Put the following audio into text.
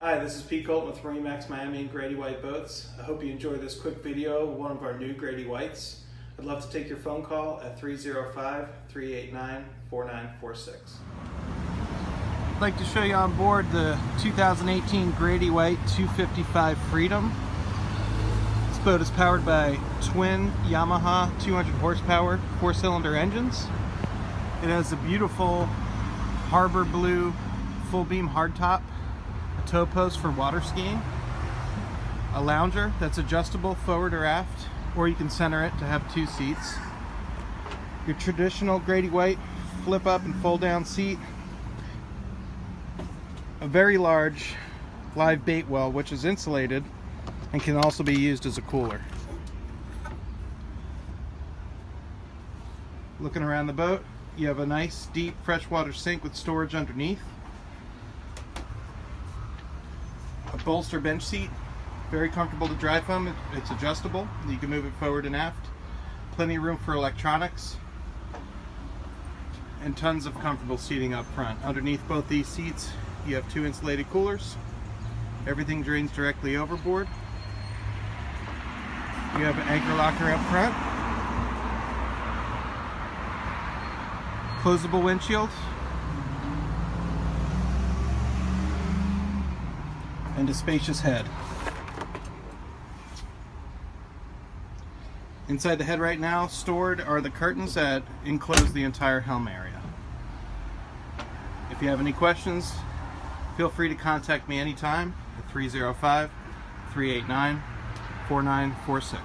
Hi, this is Pete Colton with MarineMax Miami and Grady-White boats. I hope you enjoy this quick video of one of our new Grady-Whites. I'd love to take your phone call at 305-389-4946. I'd like to show you on board the 2018 Grady-White 255 Freedom. This boat is powered by twin Yamaha 200 horsepower 4-cylinder engines. It has a beautiful harbor blue full beam hardtop, a tow post for water skiing, a lounger that's adjustable forward or aft, or you can center it to have 2 seats. Your traditional Grady-White flip up and fold down seat, a very large live bait well which is insulated and can also be used as a cooler. Looking around the boat, you have a nice deep freshwater sink with storage underneath, a bolster bench seat, very comfortable to drive from. It's adjustable, you can move it forward and aft, plenty of room for electronics, and tons of comfortable seating up front. Underneath both these seats you have 2 insulated coolers. Everything drains directly overboard. You have an anchor locker up front, closable windshield, and a spacious head. Inside the head right now stored are the curtains that enclose the entire helm area. If you have any questions, feel free to contact me anytime at 305-389-4946.